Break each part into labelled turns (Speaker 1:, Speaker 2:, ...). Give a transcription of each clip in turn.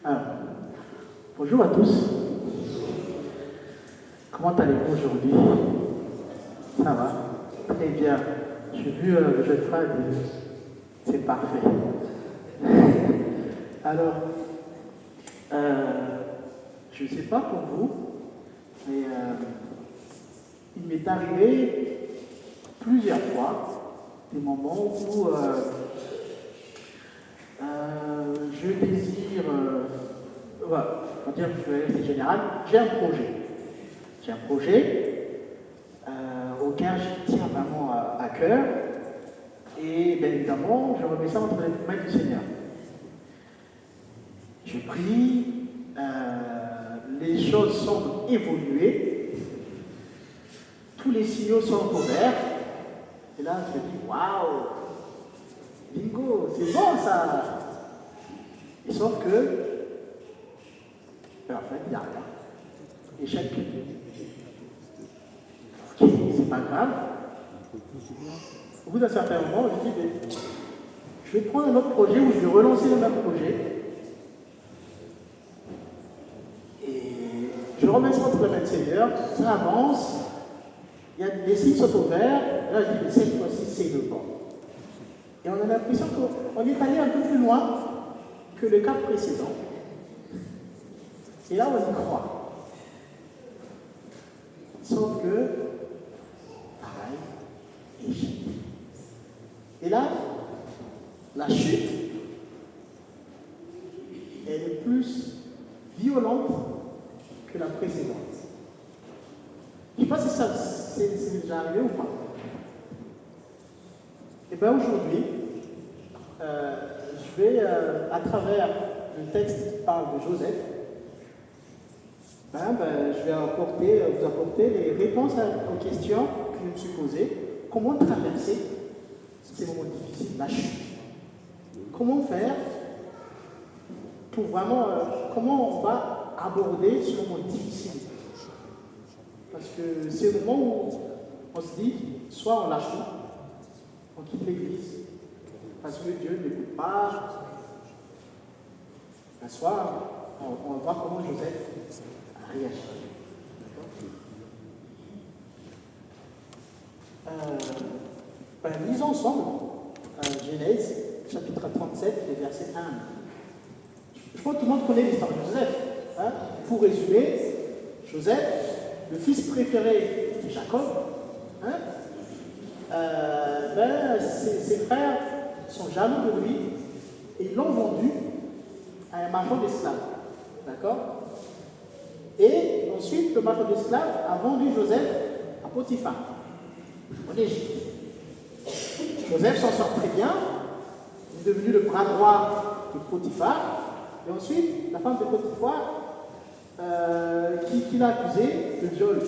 Speaker 1: Alors, bonjour à tous. Comment allez-vous aujourd'hui? Ça va? Très bien. J'ai vu le jeune frère, c'est parfait. Alors, je ne sais pas pour vous, mais il m'est arrivé plusieurs fois des moments où je désire, voilà, on va dire que c'est général, j'ai un projet. J'ai un projet auquel je tiens vraiment à cœur et bien évidemment, je remets ça entre les mains du Seigneur. Je prie, les choses semblent évoluer, tous les signaux sont ouverts, et là je me dis waouh, bingo, c'est bon ça! Et sauf que, en fait, il n'y a rien. Échec. Ok, c'est pas grave. Au bout d'un certain moment, je dis, je vais prendre un autre projet ou je vais relancer le même projet. Et je remets ça entre les mains du Seigneur, ça avance, il y a des signes sont ouverts, là je dis, mais cette fois-ci, c'est le bon. Et on a l'impression qu'on est allé un peu plus loin que le cap précédent. Et là, on y croit. Sauf que, pareil, échec. Et là, la chute, elle est plus violente que la précédente. Je ne sais pas si ça c'est déjà arrivé ou pas. Et bien aujourd'hui, je vais, à travers le texte qui parle de Joseph, je vais vous apporter les réponses aux questions que je me suis posées. Comment traverser ces moments difficiles, la chute? Comment faire pour vraiment, comment on va aborder ce moment difficile? Parce que c'est le moment où on se dit, soit on lâche tout, on quitte l'église, parce que Dieu n'écoute pas, soit on va voir comment Joseph a réagi. Lisons ensemble Genèse, chapitre 37, les versets 1. Je crois que tout le monde connaît l'histoire de Joseph. Hein? Pour résumer, Joseph, le fils préféré de Jacob, hein? Ses frères sont jaloux de lui et ils l'ont vendu à un marchand d'esclaves. D'accord? Et ensuite, le marchand d'esclaves a vendu Joseph à Potiphar, en Égypte. Joseph s'en sort très bien, il est devenu le bras droit de Potiphar, et ensuite, la femme de Potiphar, qui l'a accusé de viol.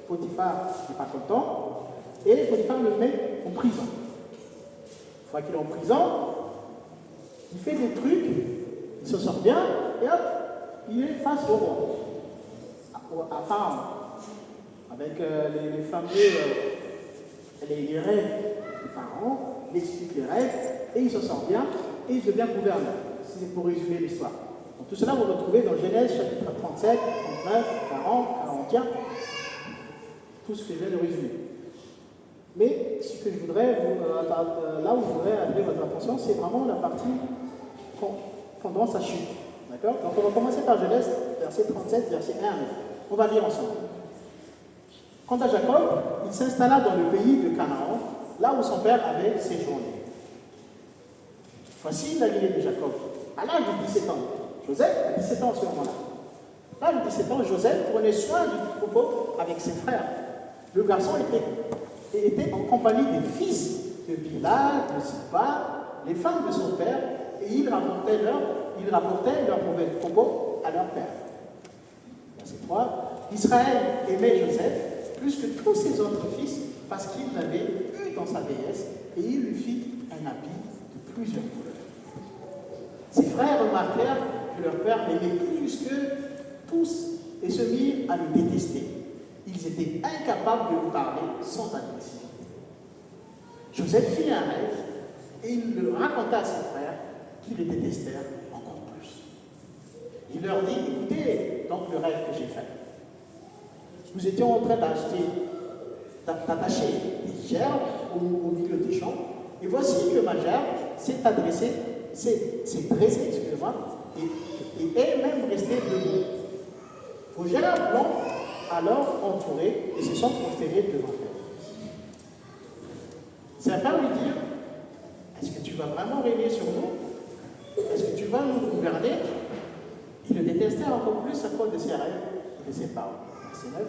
Speaker 1: Potiphar n'est pas content, et Potiphar le met en prison. Une fois qu'il est en prison, il fait des trucs, il se sort bien, et hop, il est face au roi, à Pharaon, avec les fameux les rêves de Pharaon, il explique les rêves, et il se sort bien, et il devient gouverneur. C'est pour résumer l'histoire. Donc tout cela, vous le retrouvez dans Genèse, chapitre 37, 39, 40, 41, tout ce que je viens de résumer. Mais ce que je voudrais, là où je voudrais attirer votre attention, c'est vraiment la partie pendant sa chute. D'accord? Donc on va commencer par Genèse, verset 37, verset 1 à 9. On va lire ensemble. Quant à Jacob, il s'installa dans le pays de Canaan, là où son père avait séjourné. Voici la lignée de Jacob. À l'âge de 17 ans, Joseph a 17 ans à ce moment-là. À l'âge de 17 ans, Joseph prenait soin du troupeau avec ses frères. Le garçon était en compagnie des fils de Bilha, de Zilpa, les femmes de son père, et ils rapportaient leur mauvais troupeau à leur père. Verset 3. Israël aimait Joseph plus que tous ses autres fils parce qu'il l'avait eu dans sa vieillesse et il lui fit un habit de plusieurs couleurs. Ses frères remarquèrent que leur père l'aimait plus que tous et se mirent à le détester. Ils étaient incapables de lui parler sans agressivité. Joseph fit un rêve et il le raconta à ses frères qui le détestèrent encore plus. Il leur dit, écoutez, donc le rêve que j'ai fait. Nous étions en train d'attacher des gerbes au milieu des champs, et voici que ma gerbe s'est dressée, excusez-moi, et est même restée debout. Vos gerbes l'ont alors entourée et se sont prosternés devant elle. C'est à part lui dire, est-ce que tu vas vraiment régner sur nous? Est-ce que tu vas nous gouverner? Il le détestait encore plus à cause de ses rêves et de ses paroles. Verset 9.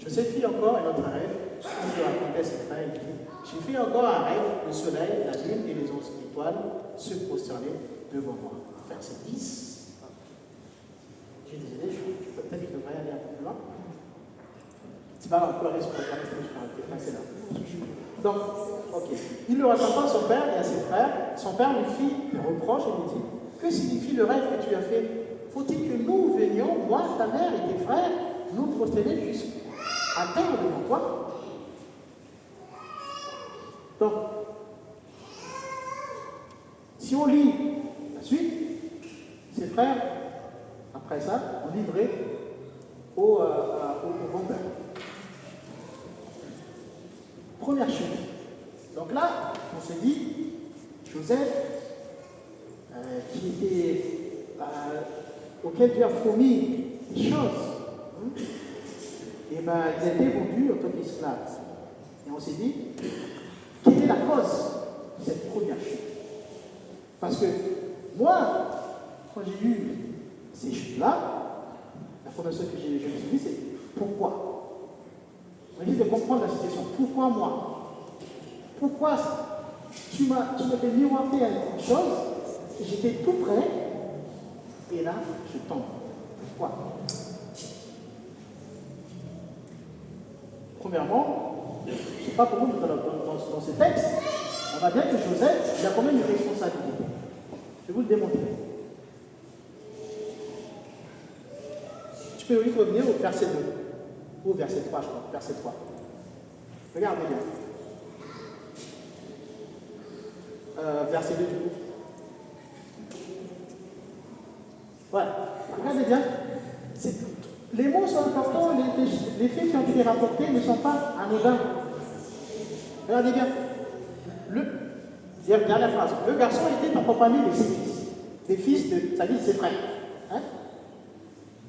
Speaker 1: Joseph fit encore un autre rêve, il lui racontait ses frères, il dit, j'ai fait encore un rêve, le soleil, la lune et les 11 étoiles se prosternaient devant moi. Verset 10. Je suis désolé, peut-être que je devrais aller un peu plus loin. C'est pas grave, on peut aller sur la carte, je vais là. Donc, ok. Il le raconta à son père et à ses frères. Son père lui fit des reproches et lui dit, que signifie le rêve que tu as fait? Faut-il que nous venions, moi, ta mère et tes frères, nous prosterner jusqu'à terre devant toi? Donc, si on lit la suite, ses frères, après ça, ont livré au vendeur. Première chute. Donc là, on se dit, Joseph, auquel Dieu a promis des choses, et ben, ils étaient vendus en tant qu'esclaves. Et on s'est dit, quelle est la cause de cette première chute? Parce que moi, quand j'ai eu ces chutes-là, la première chose que je me suis dit, c'est pourquoi? On dit de comprendre la situation. Pourquoi moi? Pourquoi tu m'as fait miroiter à une chose, j'étais tout près, et là, je tombe. Pourquoi? Premièrement, je ne sais pas pour vous, dans ce texte, on voit bien que Joseph, il a quand même une responsabilité. Je vais vous le démontrer. Tu peux vite revenir au verset 2, ou au verset 3, je crois, verset 3. Regardez bien. Verset 2 du coup. Voilà. Regardez bien. Les mots sont importants, les faits qui ont été rapportés ne sont pas anodins. Regardez bien. Dernière phrase. Le garçon était en compagnie de ses fils. Des fils de sa vie, ses frères. Hein?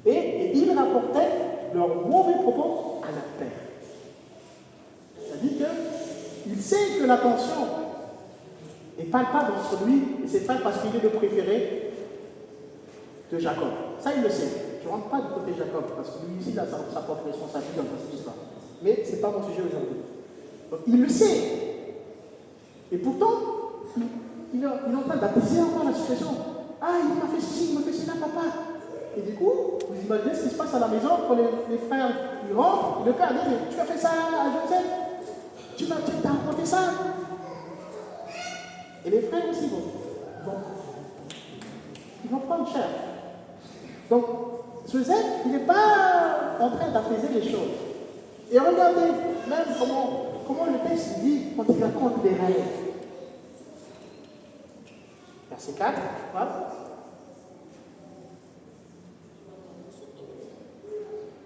Speaker 1: Et il rapportait leurs mauvais propos à leur père. C'est-à-dire qu'il sait que la tension n'est palpable entre lui et ses frères parce qu'il est le préféré de Jacob. Ça, il le sait. Je ne rentre pas du côté de Jacob parce que lui, ici, il a sa propre responsabilité dans cette histoire. Mais ce n'est pas mon sujet aujourd'hui. Donc, il le sait. Et pourtant, il est en train d'attiser encore la situation. Ah, il m'a fait ceci, il m'a fait cela, papa. Et du coup, vous imaginez ce qui se passe à la maison quand les frères lui rentrent. Le père dit, mais tu as fait ça à Joseph? Tu t'as raconté ça? Et les frères aussi ils vont prendre cher. Donc, Joseph, il n'est pas en train d'apaiser les choses. Et regardez même comment le texte dit quand il raconte des rêves. Verset 4, voilà.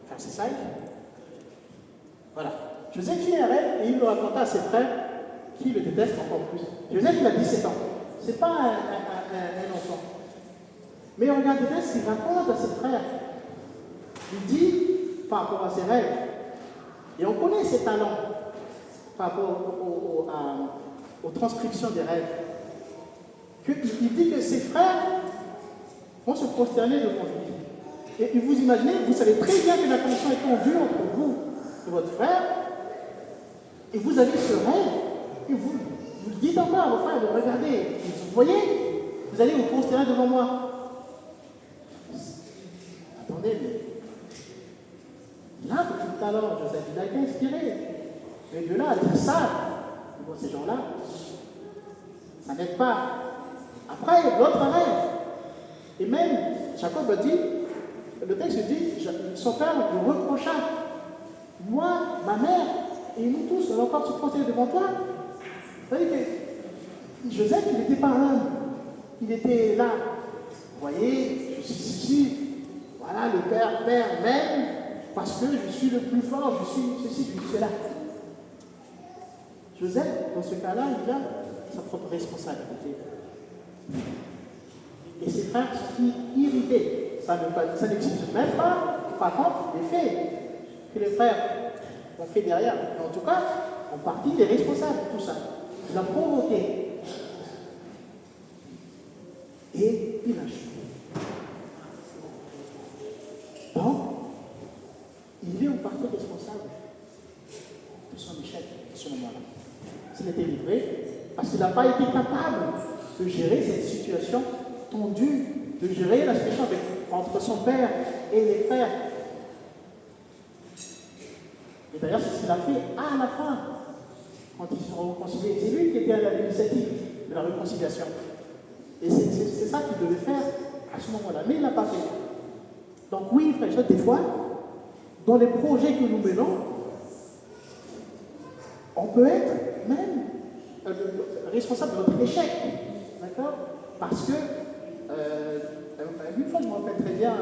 Speaker 1: Verset 5. Voilà. Joseph fit un rêve et il le raconta à ses frères qui le détestent encore plus. Joseph, il a 17 ans. Ce n'est pas un enfant. Mais regardez bien ce qu'il raconte à ses frères. Il dit, par rapport à ses rêves, et on connaît ses talents par rapport aux transcriptions des rêves, il dit que ses frères vont se prosterner devant lui. Et vous imaginez, vous savez très bien que la tension est tendue entre vous et votre frère, et vous avez ce rêve, et vous dites encore à vos frères de regarder, vous voyez, vous allez vous prosterner devant moi. Attendez, mais là, tout à l'heure, Joseph, il a été inspiré. Mais de là à dire ça, bon, ces gens-là, ça n'aide pas. Après, l'autre rêve. Et même, Jacob a dit, le texte dit, son père lui reprocha, moi, ma mère, et nous tous, on va encore se prosterner devant toi. Vous voyez que Joseph, il n'était pas humble. Il était là. Vous voyez, je suis ici. Voilà, le Père m'aime parce que je suis le plus fort, je suis ceci, je suis cela. Joseph, dans ce cas-là, il a sa propre responsabilité. Et ses frères sont irrités. Ça n'existe même pas, par contre, les faits que les frères ont fait derrière. Mais en tout cas, en partie, il est responsable de tout ça. Il a provoqué. Et il a chuté. Donc, il est en partie responsable de son échec à ce moment-là. S'il était livré, parce qu'il n'a pas été capable de gérer cette situation tendue, de gérer la situation entre son père et les frères. Et d'ailleurs, c'est ce qu'il a fait à la fin, quand ils se sont réconciliés. C'est lui qui était à l'initiative de la réconciliation. Et c'est ça qu'il devait faire à ce moment-là. Mais il ne l'a pas fait. Donc oui, frère, des fois, dans les projets que nous menons, on peut être même responsable de notre échec. D'accord? Parce que, une fois, je me rappelle très bien,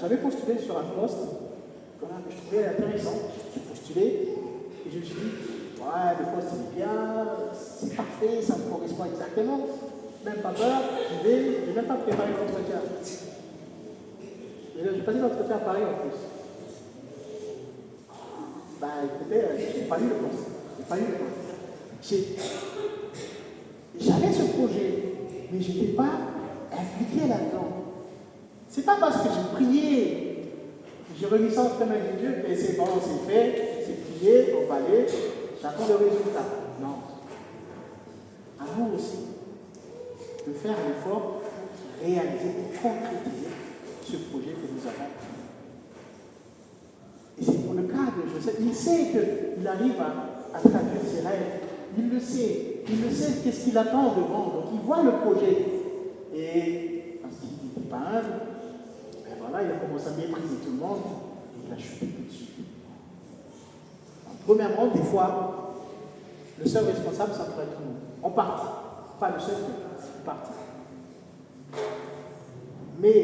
Speaker 1: j'avais postulé sur un poste que je trouvais intéressant. J'ai postulé et je me suis dit, ouais, le poste est bien, c'est parfait, ça me correspond exactement. Même pas peur, je n'ai même pas préparé l'entretien. J'ai passé l'entretien à Paris en plus. Bah écoutez, je n'ai pas eu le poste. J'avais ce projet, mais je n'étais pas impliqué là-dedans. C'est pas parce que j'ai prié, j'ai remis ça entre les mains de Dieu, et c'est bon, c'est fait, c'est prié, emballé, j'attends le résultat. Non. À nous aussi de faire l'effort pour réaliser, pour concrétiser ce projet que nous avons. Et c'est pour le cas de Joseph. Il sait qu'il arrive à traduire ses rêves. Il le sait. Il le sait qu'est-ce qu'il attend devant. Donc il voit le projet. Et parce qu'il n'était pas humble, ben voilà, il a commencé à mépriser tout le monde. Et il a chuté tout de suite. Donc, premièrement, des fois, le seul responsable, ça pourrait être nous. En partie. Pas le seul, mais en partie. Mais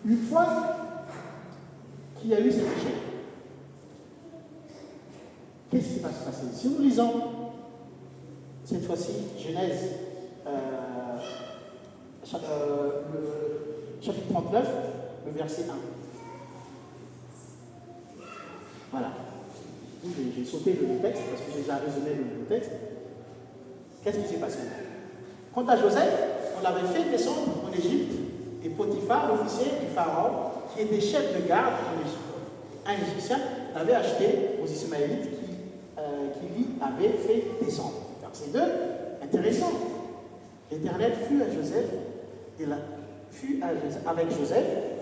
Speaker 1: une fois qu'il y a eu cet échec, qu'est-ce qui va se passer? Si nous lisons cette fois-ci Genèse, le chapitre 39, le verset 1. Voilà. J'ai sauté le texte parce que j'ai déjà résumé le texte. Qu'est-ce qui s'est passé? Quant à Joseph, on l'avait fait descendre en Égypte, et Potiphar, l'officier du Pharaon, qui était chef de garde en Égypte, un Égyptien, l'avait acheté aux Ismaélites qui lui avait fait descendre. Verset 2, intéressant. L'Éternel fut avec Joseph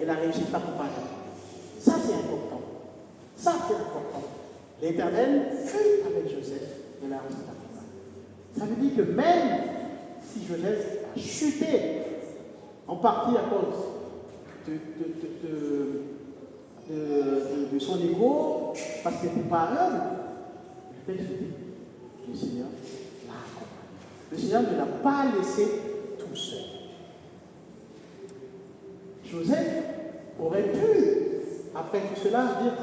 Speaker 1: et la réussite l'accompagna. Ça, c'est important. Ça, c'est important. L'Éternel fut avec Joseph et la réussite l'accompagna. Ça veut dire que même si Joseph a chuté, en partie à cause de son ego, parce qu'il n'était pas humble, le Seigneur l'a accompagné. Le Seigneur ne l'a pas laissé tout seul. Joseph aurait pu, après tout cela, dire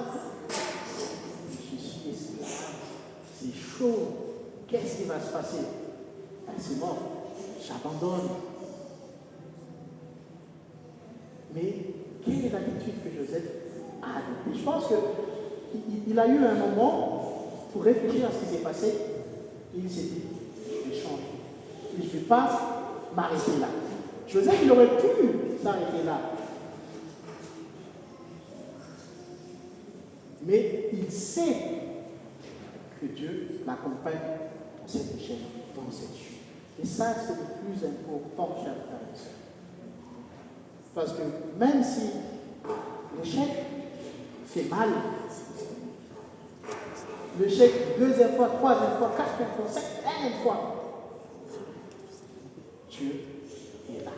Speaker 1: je suis esclave, c'est chaud, qu'est-ce qui va se passer? C'est mort, j'abandonne. Mais quelle est l'attitude que Joseph a adoptée? Je pense qu'il a eu un moment pour réfléchir à ce qui s'est passé et il s'est dit, je vais changer. Je ne vais pas m'arrêter là. Joseph, il aurait pu s'arrêter là. Mais il sait que Dieu l'accompagne dans cette échelle, dans cette chute. Et ça, c'est le plus important, chers frères et sœurs. Parce que même si l'échec fait mal, l'échec deuxième fois, troisième fois, quatrième fois, cinquième fois, Dieu est là.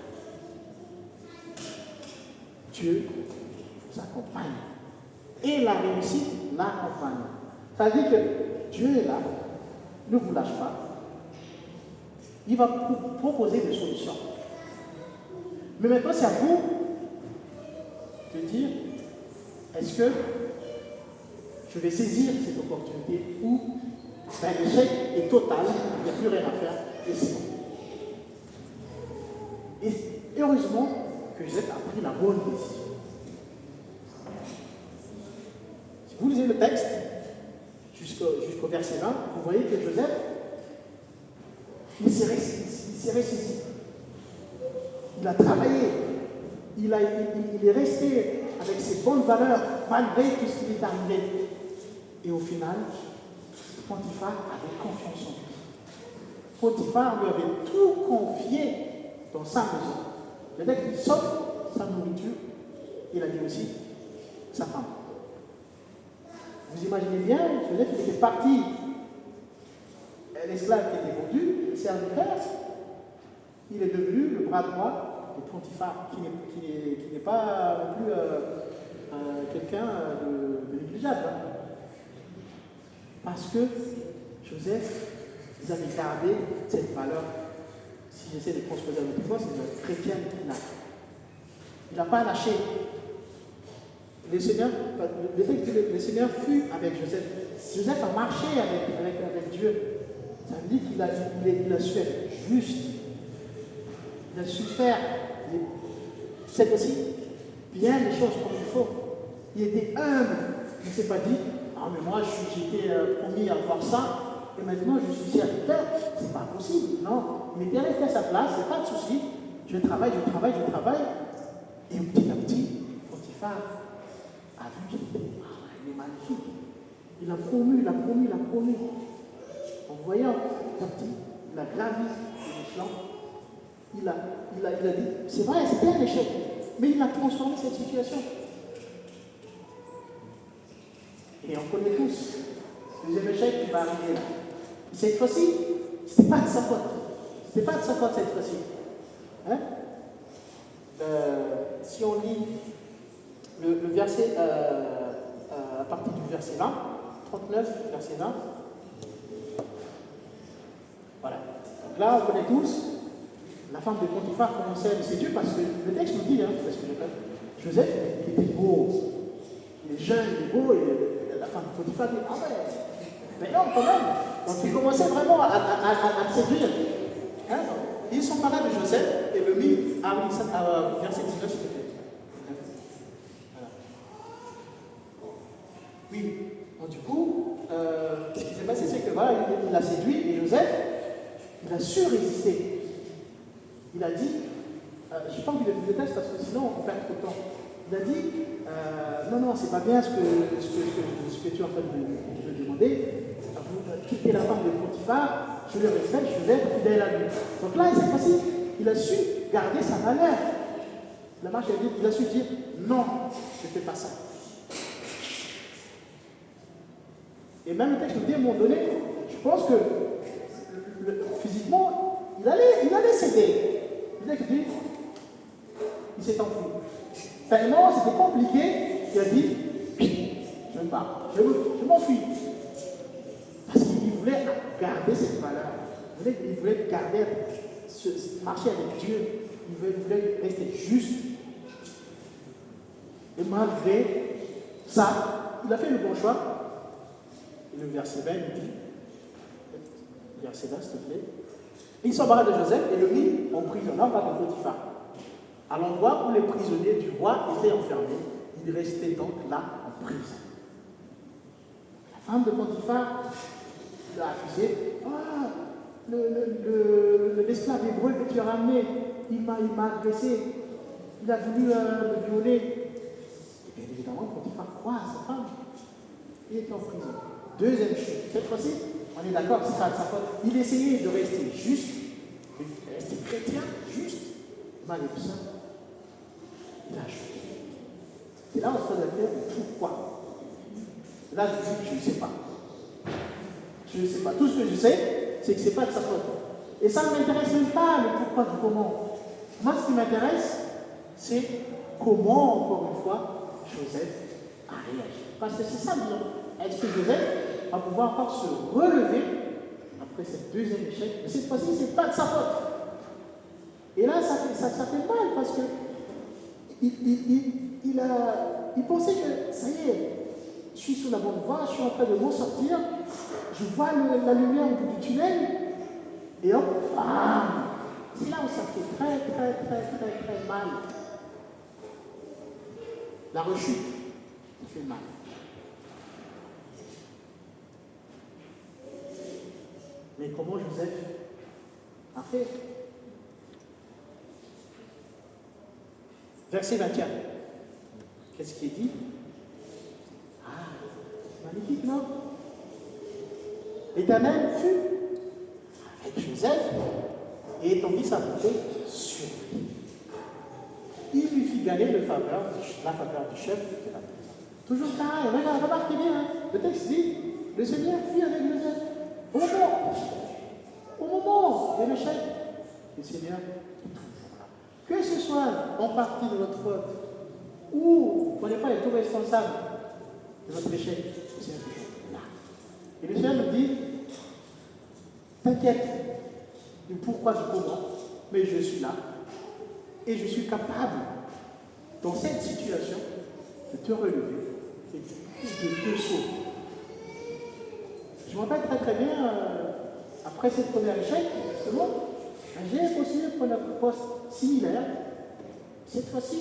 Speaker 1: Dieu vous accompagne. Et la réussite l'accompagne. Ça veut dire que Dieu est là, ne vous lâche pas. Il va vous proposer des solutions. Mais maintenant, c'est à vous de dire, est-ce que je vais saisir cette opportunité ou l'échec est total, il n'y a plus rien à faire, et c'est bon. Et heureusement que Joseph a pris la bonne décision. Si vous lisez le texte, jusqu'au verset 20, vous voyez que Joseph, il s'est ressaisi. Il a travaillé. Il est resté avec ses bonnes valeurs, malgré tout ce qui est arrivé. Et au final, Potiphar avait confiance en lui. Potiphar lui avait tout confié dans sa maison. Le mec, sauf sa nourriture, il a dit aussi sa femme. Vous imaginez bien, Joseph, il était parti, l'esclave qui était vendu, le serviteur, il est devenu le bras droit de Potiphar, qui n'est pas non plus quelqu'un de négligeable. Hein. Parce que Joseph, ils avaient gardé cette valeur. Si j'essaie de transposer avec toi, c'est le chrétien qui n'a. Il n'a pas lâché. Le Seigneur fut avec Joseph. Joseph a marché avec Dieu. Ça veut dire qu'il a su être juste. Il a su faire cette fois-ci bien les choses comme il faut. Il était humble. Il ne s'est pas dit, ah mais moi j'ai été promis à voir ça, et maintenant je suis serviteur. C'est pas possible. Non. Il était resté à sa place, il n'y a pas de souci. Je travaille. Et petit à petit, Potiphar a vu qu'il est magnifique. Il a promu. En voyant petit à petit, il a gravi l'échelon. Il a dit, c'est vrai, c'était un échec, mais il a transformé cette situation. Et on connaît tous le deuxième échec qui va arriver là. Cette fois-ci, ce n'est pas de sa faute. Ce n'est pas de sa faute cette fois-ci. Hein? Si on lit le verset, à partir du verset 20, 39, verset 20, voilà. Donc là, on connaît tous, la femme de Potiphar commençait à le séduire parce que le texte nous dit, hein, parce que Joseph, il était beau, il est jeune, il est beau, et la femme de Potiphar dit, ah ouais, mais non, quand même. Donc il commençait vraiment à le séduire. Hein? Ils sont parlés de Joseph et le mit à verset 19, s'il te plaît. Voilà. Oui, donc du coup, ce qui s'est passé, c'est que voilà, il l'a séduit et Joseph, il a su résister. Il a dit, je n'ai pas envie de vous détailler parce que sinon on perd trop de temps. Il a dit, non, c'est pas bien ce que tu es en train de me demander. Vous quittez la femme de Potiphar, je le respecte, je vais être fidèle à lui. Donc là, cette fois-ci, il a su garder sa valeur. La marche a dit, il a su dire, non, je ne fais pas ça. Et même le texte nous dit à un moment donné, je pense que physiquement, il allait céder. Le texte dit, il s'est enfui. Tellement c'était compliqué, il a dit, je me pars, je m'enfuis. Parce qu'il voulait garder cette valeur. Il voulait garder, marcher avec Dieu. Il voulait rester juste. Et malgré ça, il a fait le bon choix. Et le verset 20 nous dit, verset 20 s'il te plaît, il s'embara de Joseph et le mit en prison, là on parle de Potiphar. À l'endroit où les prisonniers du roi étaient enfermés, il restait donc là en prison. La femme de Potiphar l'a accusé. Ah, l'esclave hébreu que tu as ramené, il m'a agressé, il a voulu me violer. Et bien évidemment, Potiphar croit à sa femme. Il était en prison. Deuxième chose, cette fois-ci, on est d'accord, c'est pas de sa faute. Il essayait de rester juste, de rester chrétien, juste, malgré tout ça. Il a joué. Et là, on se pose la question, pourquoi? Là, je dis, je ne sais pas. Je ne sais pas. Tout ce que je sais, c'est que ce n'est pas de sa faute. Et ça ne m'intéresse même pas le pourquoi du comment. Moi, ce qui m'intéresse, c'est comment, encore une fois, Joseph a réagi. Parce que c'est ça, est-ce que Joseph va pouvoir encore se relever après cette deuxième échec? Mais cette fois-ci, ce n'est pas de sa faute. Et là, ça fait mal parce que il il pensait que ça y est, je suis sous la bonne voie, je suis en train de m'en sortir, je vois la lumière au bout du tunnel, et hop, bam! C'est là où ça fait très, très, très, très, très mal. La rechute fait mal. Mais comment Joseph a fait? Verset 21. Qu'est-ce qui est dit? Ah, magnifique, non? L'Éternel fut avec Joseph et étendit sa bonté sur lui. Il lui fit gagner la faveur du chef de la prison. Toujours pareil, remarquez bien, hein, le texte dit, le Seigneur fut avec Joseph. Au moment de l'échec, le Seigneur est toujours là. Que ce soit en partie de notre faute, ou qu'on n'est pas tout responsable de notre échec, le Seigneur est toujours là. Et le Seigneur nous dit, t'inquiète du pourquoi, du comment, mais je suis là. Et je suis capable, dans cette situation, de te relever et de te sauver. Je me rappelle très très bien, après cette première échec, justement, j'ai postulé pour un poste similaire. Cette fois-ci,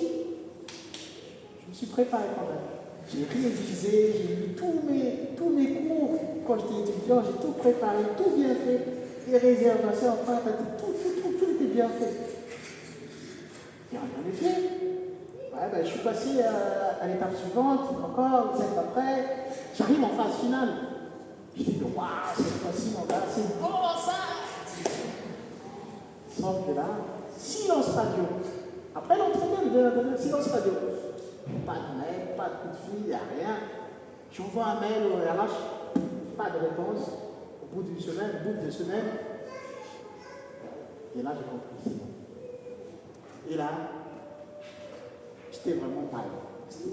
Speaker 1: je me suis préparé quand même. J'ai révisé, j'ai lu tous mes cours quand j'étais étudiant, j'ai tout préparé, tout bien fait. Les réservations, enfin, tout était bien fait. Et en effet, je suis passé à l'étape suivante, encore, une semaine après, j'arrive en phase finale. Je dis, waouh, cette fois-ci, mon gars, c'est bon ça! Sauf que là, silence radio. Après l'entretien, silence radio. Pas de mail, pas de coup de fil, il n'y a rien. J'envoie un mail au RH, pas de réponse. Au bout d'une semaine, au bout de 2 semaines. Et là, j'ai compris. Et là, j'étais vraiment mal.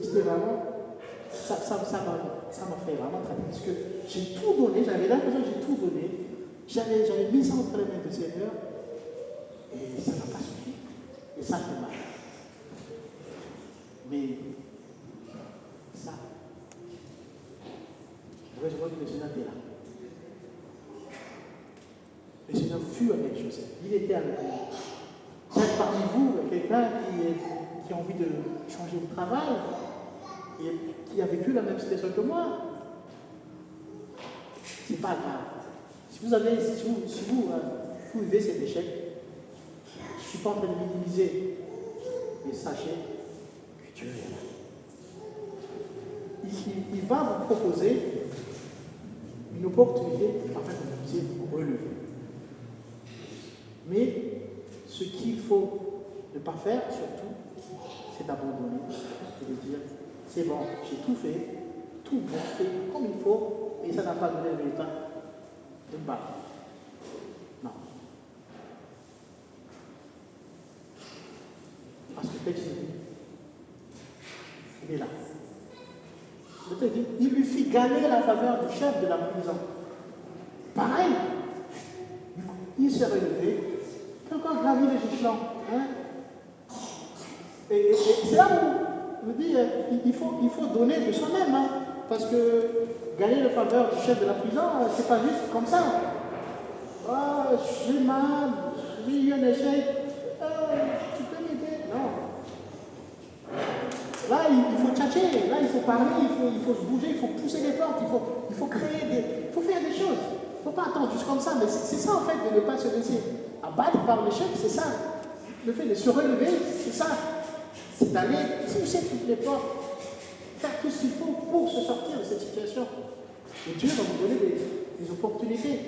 Speaker 1: J'étais vraiment. Ça m'a fait vraiment très bien. Parce que j'ai tout donné, j'avais l'impression que j'ai tout donné. J'avais mis ça entre les mains du Seigneur. Et ça n'a pas suffi. Et ça fait mal. Mais ça, je vois que le Seigneur était là. Le Seigneur fut avec Joseph. Il était avec lui. Peut-être parmi vous, quelqu'un qui a envie de changer de travail et qui a vécu la même situation que moi. C'est pas grave. Si vous vivez cet échec, je ne suis pas en train de minimiser, mais sachez que Dieu est là. Il va vous proposer une opportunité afin que vous puissiez vous relever. Mais ce qu'il faut ne pas faire, surtout, c'est d'abandonner et de dire, c'est bon, j'ai tout fait, tout bien fait comme il faut, et ça n'a pas donné le résultat de me battre. Non. Parce que le texte dit, il est là. Le texte dit, il lui fit gagner la faveur du chef de la prison. Pareil, il s'est relevé, il a encore gravi les échelons. Hein? Et c'est là où je me dis, il faut donner de soi-même, hein, parce que gagner la faveur du chef de la prison, c'est pas juste comme ça. Ah, je suis mal, j'ai eu un échec, tu peux m'aider? Non. Là, il faut tchatcher, là, il faut parler, il faut se bouger, il faut pousser les portes, il faut créer il faut faire des choses. Il ne faut pas attendre juste comme ça, mais c'est ça en fait de ne pas se laisser abattre par l'échec, c'est ça. Le fait de se relever, c'est ça. C'est d'aller pousser toutes les portes, faire tout ce qu'il faut pour se sortir de cette situation. Et Dieu va vous donner des opportunités.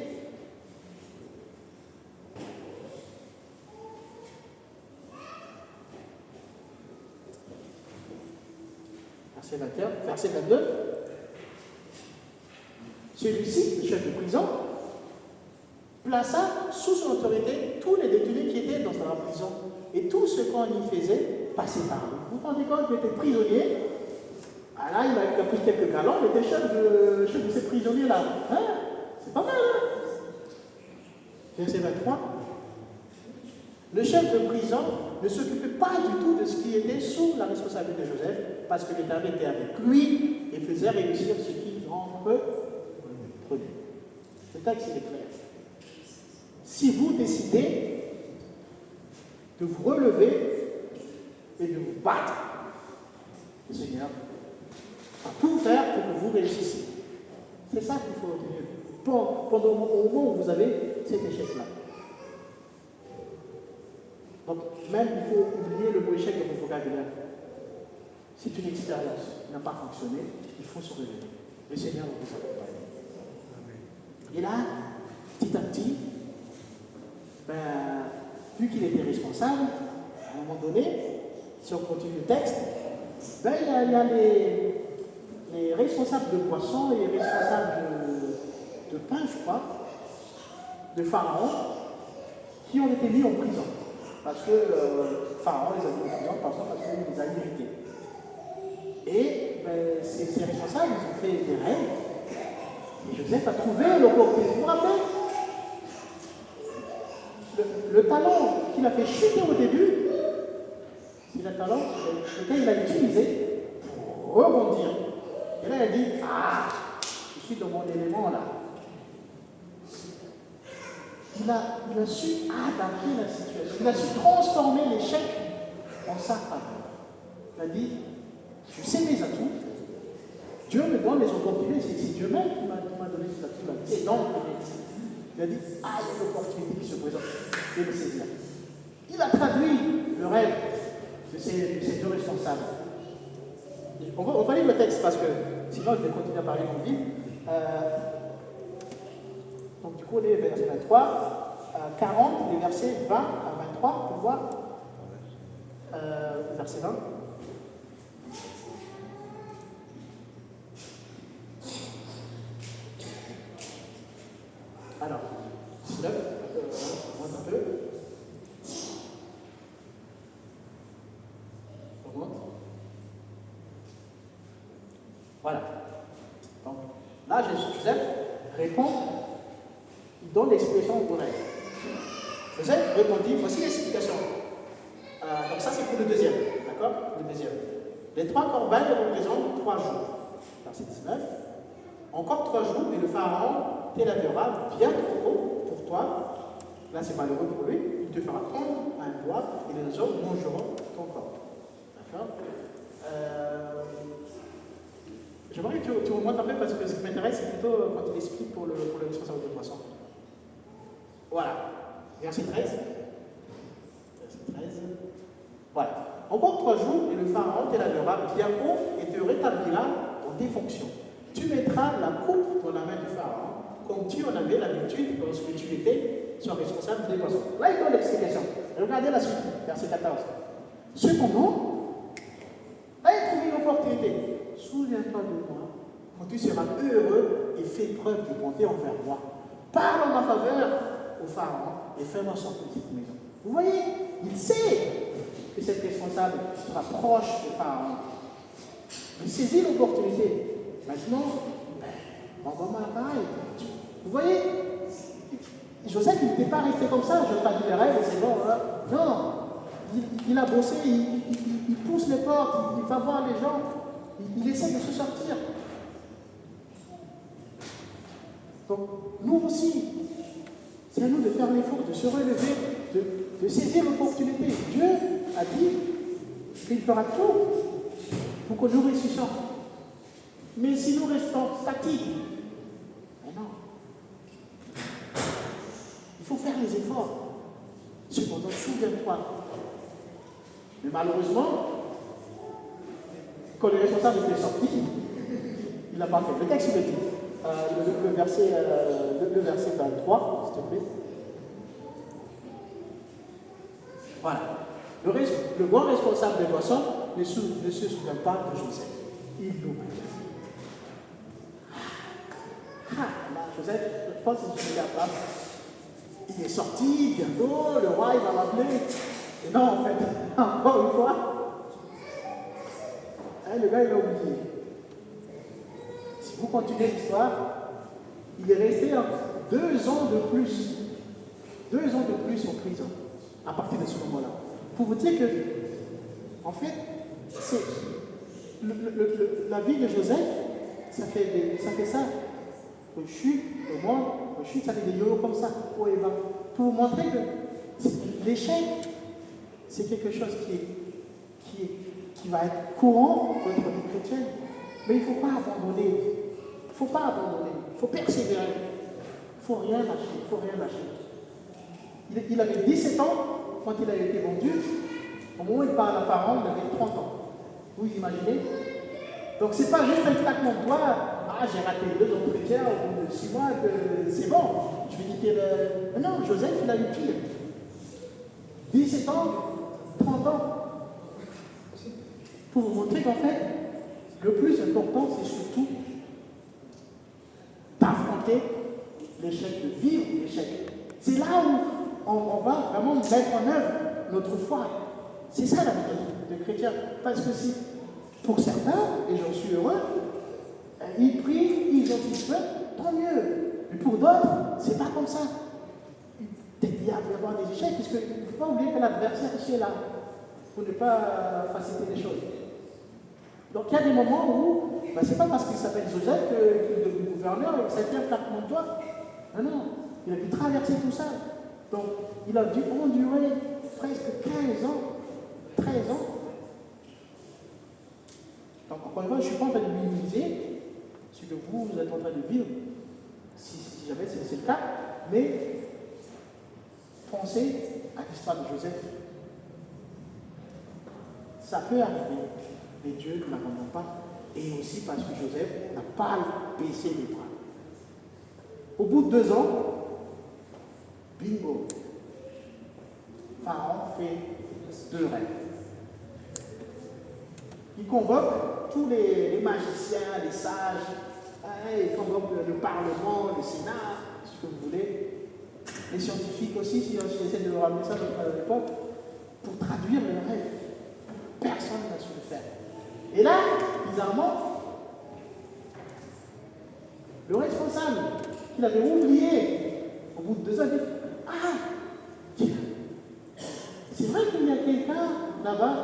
Speaker 1: Verset 21, verset 22. Celui-ci, le chef de prison, plaça sous son autorité tous les détenus qui étaient dans la prison. Et tout ce qu'on y faisait passait par lui. Vous vous rendez compte qu'il était prisonnier. Ah là, il a pris quelques galons, il était chef de ces prisonniers-là. Hein? C'est pas mal, hein? Verset 23. Le chef de prison ne s'occupait pas du tout de ce qui était sous la responsabilité de Joseph, parce que l'Éternel était avec lui et faisait réussir ce qu'il entreprenait. Le texte est clair. Si vous décidez de vous relever et de vous battre, le Seigneur va tout faire pour que vous réussissiez. C'est ça qu'il faut retenir pendant au moment où vous avez cet échec-là. Donc, même il faut oublier le mot échec de votre vocabulaire. C'est une expérience qui n'a pas fonctionné, il faut se relever. Le Seigneur va vous accompagner. Et là, petit à petit, vu qu'il était responsable, à un moment donné, si on continue le texte, il y a les responsables de poissons et les responsables de pain, je crois, de Pharaon, qui ont été mis en prison. Parce que Pharaon les a mis en prison parce qu'il les a irrités. Et ces responsables, ils ont fait des rêves. Et Joseph a trouvé l'opportunité. Vous vous rappelez le talent qu'il a fait chuter au début, c'est le talent lequel il a utilisé pour rebondir. Et là, il a dit, je suis dans mon élément là. Il a su adapter la situation. Il a su transformer l'échec en sa faveur. Il a dit, je sais mes atouts. Dieu me donne les opportunités. C'est Dieu même qui m'a donné ces atouts-là. Et donc, il a dit, il y a une opportunité qui se présente. Je vais le saisir. Il a traduit le rêve de ces deux responsables. On va lire le texte parce que sinon je vais continuer à parler mon livre. Donc du coup, on est verset 23, 40, les versets 20 à 23, pour voir. Verset 20. Alors, 19, on remonte un peu. On remonte. Voilà. Donc, là, Joseph répond, il donne l'explication au rêve. Joseph répondit, voici l'explication. Donc ça, c'est pour le deuxième. D'accord? Le deuxième. Les 3 corbeilles représentent 3 jours. Verset 19. Encore 3 jours, et le pharaon t'élèvera bien trop haut pour toi. Là, c'est malheureux pour lui. Il te fera prendre un bois et les hommes mangeront ton corps. D'accord? J'aimerais que tu remontes un peu parce que ce qui m'intéresse, c'est plutôt quand il explique pour le responsable de poisson. Voilà. Verset 13. Verset 13. Voilà. Encore 3 jours et le pharaon t'élèvera bien haut et te rétablira dans tes fonctions. Tu mettras la coupe dans la main du pharaon, comme tu en avais l'habitude lorsque tu étais son responsable des poissons. Là, il donne l'explication. Regardez la suite, verset 14. Cependant, là, il trouve une opportunité. Souviens-toi de moi quand tu seras heureux et fais preuve de bonté envers moi. Parle en ma faveur au pharaon et fais-moi sortir de cette maison. Vous voyez, il sait que cet responsable sera proche du pharaon. Il saisit l'opportunité. Maintenant, on va m'appareil. Vous voyez, Joseph, il n'était pas resté comme ça, je traduis les règles, c'est bon. Hein? Non, il a bossé, il pousse les portes, il va voir les gens, il essaie de se sortir. Donc, nous aussi, c'est à nous de faire l'effort, de se relever, de saisir l'opportunité. Dieu a dit qu'il fera tout pour que nous réussissions. Mais si nous restons statiques, non. Il faut faire les efforts. Cependant, souviens-toi. Mais malheureusement, quand le responsable était sorti, il n'a pas fait. Le texte, il le dit. Le verset 23, s'il te plaît. Voilà. Le grand responsable des poissons ne se souvient pas de Joseph. Il l'oublie. Joseph, je pense que je ne regarde pas. Il est sorti, bientôt, le roi, il va m'appeler. Et non, en fait, encore une fois, le gars, il a oublié. Si vous continuez l'histoire, il est resté 2 ans de plus. 2 ans de plus en prison, à partir de ce moment-là. pour vous dire que, en fait, c'est la vie de Joseph, ça fait ça. Le chute, le monde, le chute, ça fait des yo-yo comme ça, haut et bas. Pour vous montrer que l'échec, c'est quelque chose qui va être courant dans notre vie chrétienne. Mais il ne faut pas abandonner. Il ne faut pas abandonner. Il faut persévérer. Il ne faut rien lâcher. Il faut rien lâcher. Il avait 17 ans quand il a été vendu. Au moment où il parle à Pharaon, il avait 30 ans. Vous imaginez? Donc ce n'est pas juste un claquement de doigts. Ah, j'ai raté 2 entretiens au bout de 6 mois, c'est bon, je vais quitter le. Non, Joseph, il a eu pire. 17 ans, 30 ans. Pour vous montrer qu'en fait, le plus important, c'est surtout d'affronter l'échec, de vivre l'échec. C'est là où on va vraiment mettre en œuvre notre foi. C'est ça la vie de chrétien. Parce que si, pour certains, et j'en suis heureux, ils prient, ils ont dit tant mieux. Mais pour d'autres, c'est pas comme ça. Il va y avoir des échecs, puisqu'il ne faut pas oublier que l'adversaire ici est là, pour ne pas faciliter les choses. Donc il y a des moments où, c'est pas parce qu'il s'appelle Joseph qu'il est devenu gouverneur et que ça a été un claquement de doigts. Non, il a dû traverser tout ça. Donc il a dû endurer presque 15 ans, 13 ans. Donc encore une fois, je ne suis pas en train de minimiser ce que vous êtes en train de vivre, si jamais c'est le cas, mais pensez à l'histoire de Joseph. Ça peut arriver, mais Dieu ne l'abandonne pas, et aussi parce que Joseph n'a pas baissé les bras. Au bout de 2 ans, bingo, Pharaon fait 2 rêves. Il convoque tous les magiciens, les sages, il convoque le Parlement, le Sénat, ce que vous voulez, les scientifiques aussi, si on essaie de ramener ça à l'époque, pour traduire les rêves. Personne n'a su le faire. Et là, bizarrement, le responsable, qu'il avait oublié, au bout de 2 ans, dit c'est vrai qu'il y a quelqu'un là-bas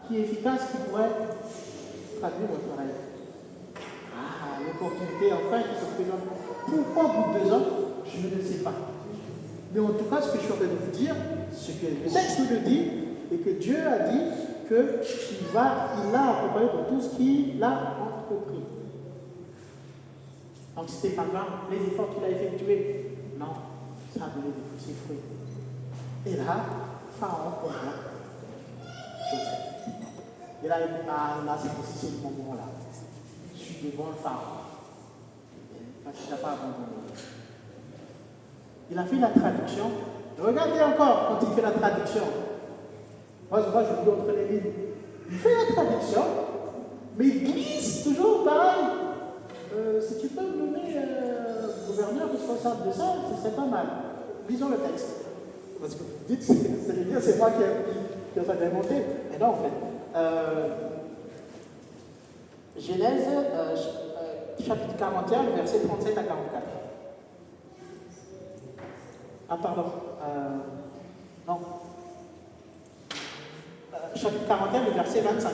Speaker 1: qui est efficace, qui pourrait traduire votre rêve. L'opportunité enfin qui se présente. Pourquoi au bout de 2 ans? Je ne sais pas. Mais en tout cas, ce que je suis en train de vous dire, ce que le texte nous le dit, et que Dieu a dit qu'il l'a accompagné dans tout ce qu'il a entrepris. Donc c'était pas grave, les efforts qu'il a effectués. Non, ça a donné ses fruits. Et là, Pharaon convoque Joseph. Et là, là c'est le moment là. Je suis devant le Pharaon. Parce qu'il n'a pas abandonné. Il a fait la traduction. Regardez encore quand il fait la traduction. Moi, je lis entre les lignes. Il fait la traduction, mais il glisse toujours pareil. Si tu peux me nommer gouverneur responsable de ça, ce serait pas mal. Lisons le texte. Parce que vous dites, c'est moi qui ai inventé. Mais non, en fait. Genèse, chapitre 41, versets 37 à 44. Ah, pardon. Non. Chapitre 41, le verset 25.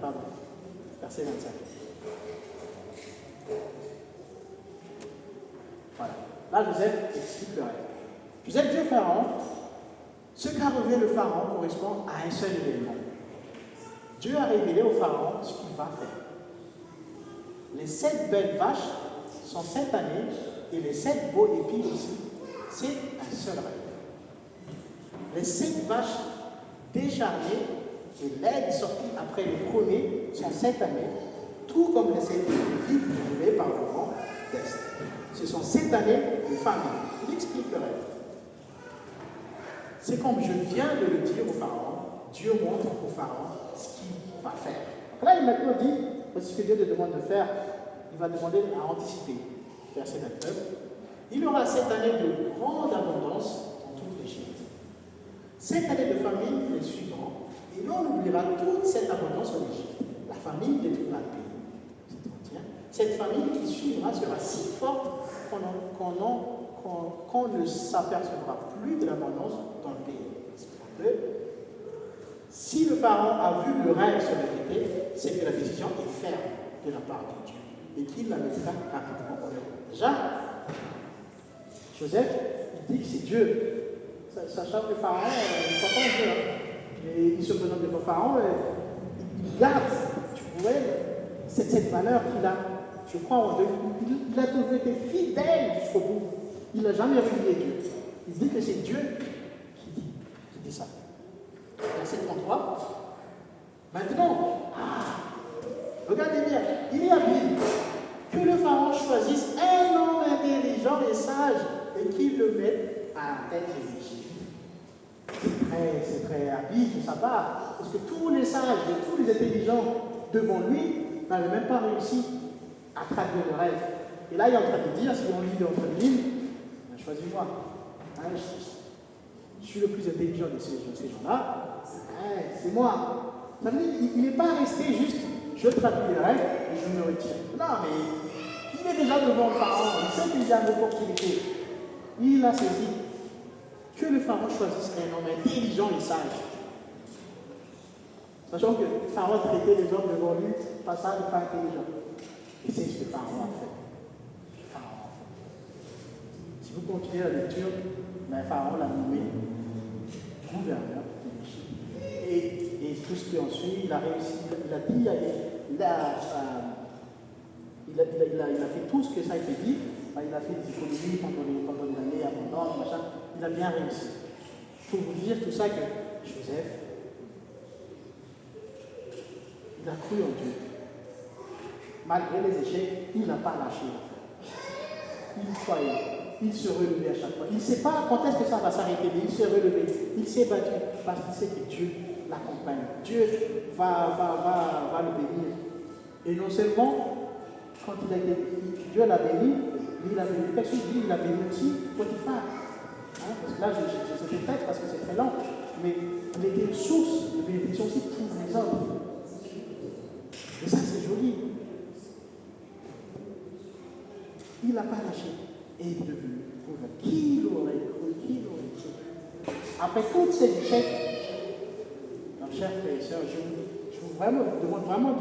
Speaker 1: Pardon. Verset 25. Voilà. Là, Joseph explique le rêve. Joseph dit au Pharaon, ce qu'a révélé le Pharaon correspond à un seul événement. Dieu a révélé au Pharaon ce qu'il va faire. Les 7 belles vaches sont 7 années et les 7 beaux épis aussi, c'est un seul rêve. Les 7 vaches décharnées et l'aigle sortie après les premiers sont 7 années, tout comme les 7 filles élevées par le vent d'Est. Ce sont 7 années de famine. Il explique le rêve. C'est comme je viens de le dire au Pharaon, Dieu montre au Pharaon ce qu'il va faire. Donc là, il maintenant dit, ce que Dieu te demande de faire, il va demander à anticiper. Verset 29. Il y aura 7 années de grande abondance dans toute l'Égypte. 7 années de famine les suivront, et l'on oubliera toute cette abondance en Égypte. La famine détruira le pays. Cette famine qui suivra sera si forte qu'on ne s'apercevra plus de l'abondance dans le pays. Pharaon a vu le rêve se répéter, c'est que la décision est ferme de la part de Dieu et qu'il la mettra rapidement en œuvre. Déjà, Joseph, il dit que c'est Dieu. Sachant que Pharaon, il ne croit pas en Dieu. Et il se présente devant Pharaon, il garde, tu vois, cette valeur qu'il a. Je crois en Dieu. Il a toujours été fidèle jusqu'au bout. Il n'a jamais renié Dieu. Il dit que c'est Dieu qui dit ça. Verset 33. Maintenant, regardez bien, il est habile que le Pharaon choisisse un homme intelligent et sage et qu'il le mette à la tête de l'Égypte. C'est très habile de sa part, parce que tous les sages et tous les intelligents devant lui n'avaient même pas réussi à traduire le rêve. Et là, il est en train de dire, si on lit entre les lignes, choisis-moi. Je suis le plus intelligent de ces gens-là. C'est moi. Ça veut dire qu'il n'est pas resté juste, je traduis les rêves et je me retire. Non, mais il est déjà devant le Pharaon. Il sait qu'il y a une opportunité. Il a saisi que le Pharaon choisisse un homme intelligent et sage. Sachant que le Pharaon traitait les hommes devant lui, pas sage et pas intelligent. Et c'est ce que Pharaon a fait. Si vous continuez la lecture, Pharaon l'a nommé gouverneur de l'Égypte. Et tout ce qui en suit, il a réussi, il a fait tout ce que ça a été dit. Il a fait des économies pendant une année abondante, machin. Il a bien réussi. Pour vous dire tout ça que Joseph, il a cru en Dieu. Malgré les échecs, il n'a pas lâché l'affaire. Il croyait. Il se relevait à chaque fois. Il ne sait pas quand est-ce que ça va s'arrêter, mais il s'est relevé. Il s'est battu parce qu'il sait que Dieu l'accompagne. Dieu va le bénir. Et non seulement, quand Dieu l'a béni, il a béni. Qu'est-ce qu'il dit? Il a béni aussi Potiphar. Parce que là, je sais peut-être parce que c'est très lent, mais il était une source de bénédiction aussi pour les hommes. Et ça, c'est joli. Il n'a pas lâché. Et il est devenu gouverneur. Qui l'aurait cru? Après tous ces échecs, chers frères et sœurs, je vous demande vraiment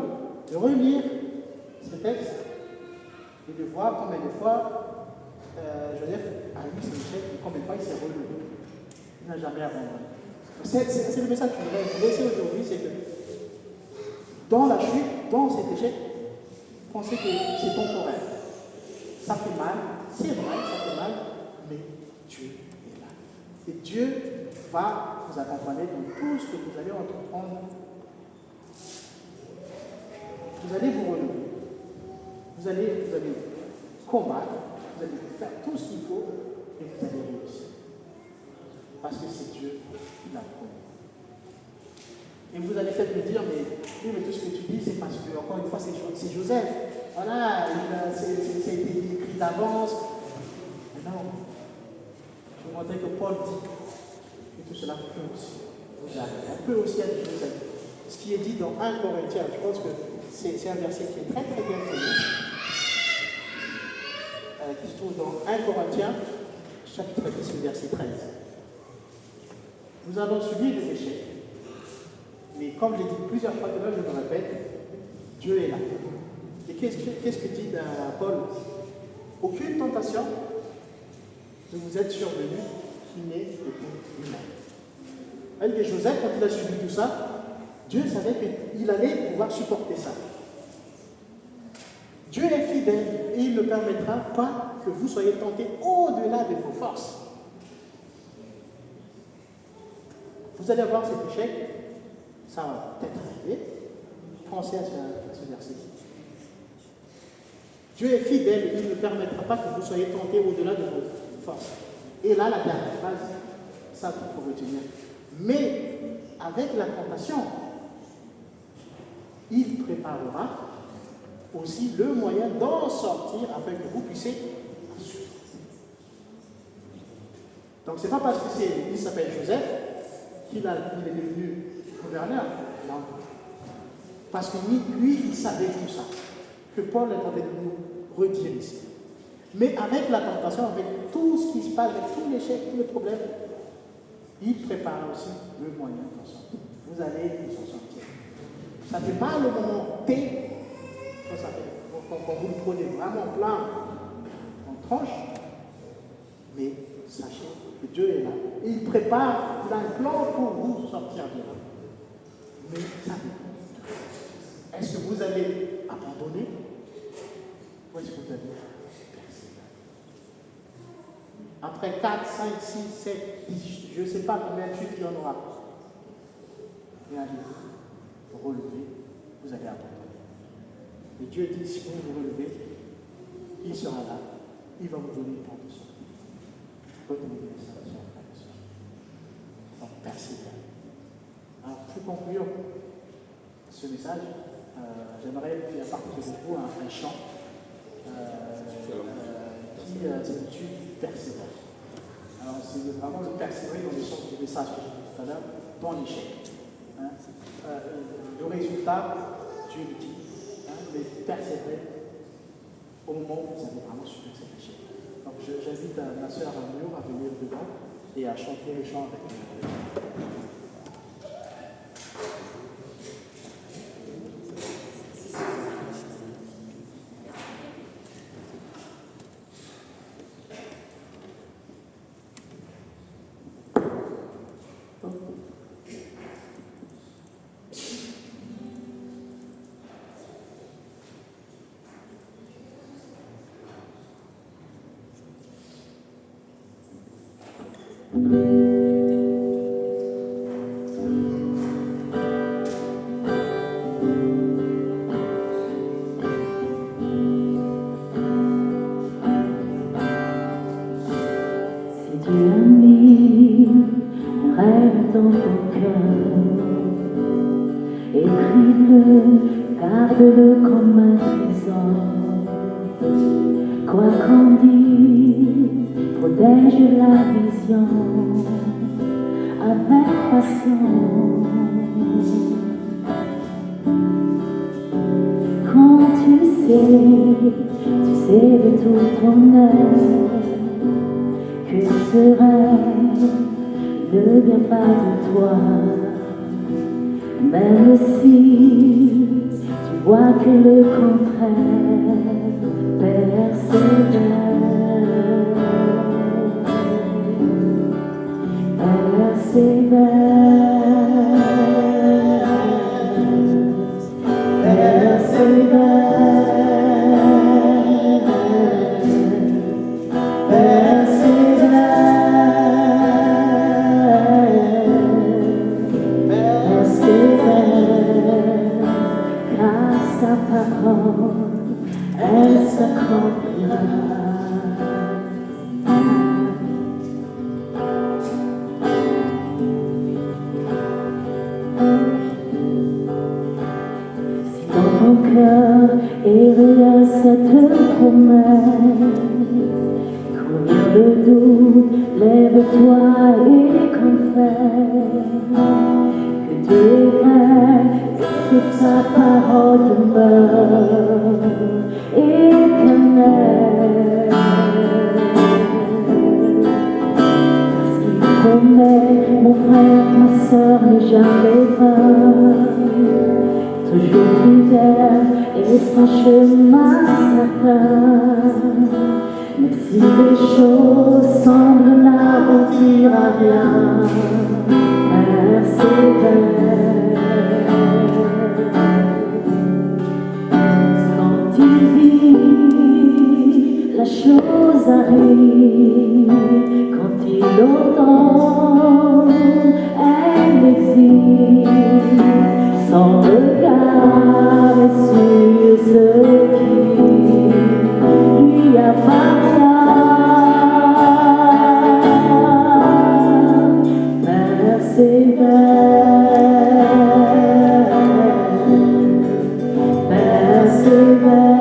Speaker 1: de relire ce texte et de voir combien de fois Joseph a eu ses échecs et combien de fois il s'est relevé. Il n'a jamais abandonné. C'est le message que je voudrais vous laisser aujourd'hui, c'est que dans la chute, dans cet échec, pensez que c'est temporaire. Ça fait mal, c'est vrai, ça fait mal, mais Dieu est là. Et Dieu va vous accompagner dans tout ce que vous allez entreprendre. Vous allez vous relever. Vous allez combattre, vous allez faire tout ce qu'il faut et vous allez réussir. Parce que c'est Dieu qui l'a promis. Et vous allez peut-être me dire, mais tout ce que tu dis, c'est parce que, encore une fois, c'est Joseph. Voilà, c'est été écrit d'avance. Mais non. Je vous montrer que Paul dit, et tout cela peut aussi vous arriver. On peut aussi être Joseph. Ce qui est dit dans 1 Corinthiens, je pense que c'est un verset qui est très très bien connu. Qui se trouve dans 1 Corinthiens, chapitre 10, verset 13. Nous avons subi des échecs. Mais comme je l'ai dit plusieurs fois, je me répète, Dieu est là. Et qu'est-ce que dit Paul? Aucune tentation ne vous est survenue qui n'est de lui-même. Avec Joseph, quand il a subi tout ça, Dieu savait qu'il allait pouvoir supporter ça. Dieu est fidèle et il ne permettra pas que vous soyez tentés au-delà de vos forces. Vous allez avoir cet échec, ça va peut-être arriver. Pensez à ce verset. Dieu est fidèle et il ne permettra pas que vous soyez tentés au-delà de vos forces. Et là, la dernière phrase, ça qu'il faut retenir. Mais avec la tentation, il préparera aussi le moyen d'en sortir afin que vous puissiez suivre. Donc, ce n'est pas parce qu'il s'appelle Joseph qu'il est devenu gouverneur. Non. Parce que lui, il savait tout ça. Que Paul est en train de nous redire ici. Mais avec la tentation, avec tout ce qui se passe, avec tous les échecs, tous les problèmes, il prépare aussi le moyen d'en sortir. vous allez vous en sortir. Ça ne fait pas le moment T, quand vous le prenez vraiment plein, en tranche, mais sachez que Dieu est là. Et il prépare, il a un plan pour vous sortir de là. Mais ça dépend. Est-ce que vous allez abandonner ou est-ce que vous allez persévérer? Après 4, 5, 6, 7, 10, je ne sais pas combien de chutes il y en aura. Réalisez, relevez, vous allez abandonner. Et Dieu dit, si vous vous relevez, il sera là, il va vous donner une porte de sortie. Retenez les salvations, frères et sœurs. Donc, persévérer. Alors, pour conclure ce message, j'aimerais partager avec vous un chant qui s'intitule Persévérer. Alors, c'est vraiment le persévérer dans le sens du message que j'ai dit tout à l'heure, dans l'échec. Hein? Le résultat, Dieu le dit, hein, mais persévérer au moment où vous avez vraiment subi cet échec. Donc, j'invite ma sœur Mio à venir dedans et à chanter les chants avec nous.
Speaker 2: Garde-le comme un trésor. Quoi qu'on dise, protège la vision avec patience. Quand tu sais de tout ton être que ce rêve ne vient pas de toi. Même si tu vois que le contraire, persévère, persévère, persévère, sa parole, elle s'accomplira. Si dans ton cœur est rien cette promesse, combien de doute, lève-toi et confesse que Dieu est vrai, que sa parole demeure éternelle. Parce qu'il promet, mon frère, ma sœur, n'est jamais vain, toujours fidèle et son chemin certain. Même si les choses semblent n'aboutir à rien, persévère. Quand il vit, la chose arrive. Quand il entend, elle existe. Son regard est sur ce qui lui appartient. Persévère. Persévère.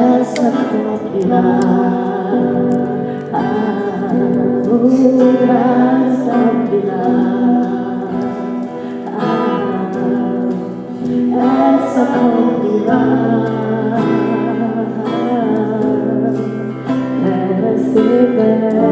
Speaker 2: elle s'accomplira. Elle s'accomplira. Elle s'accomplira. Elle s'accomplira.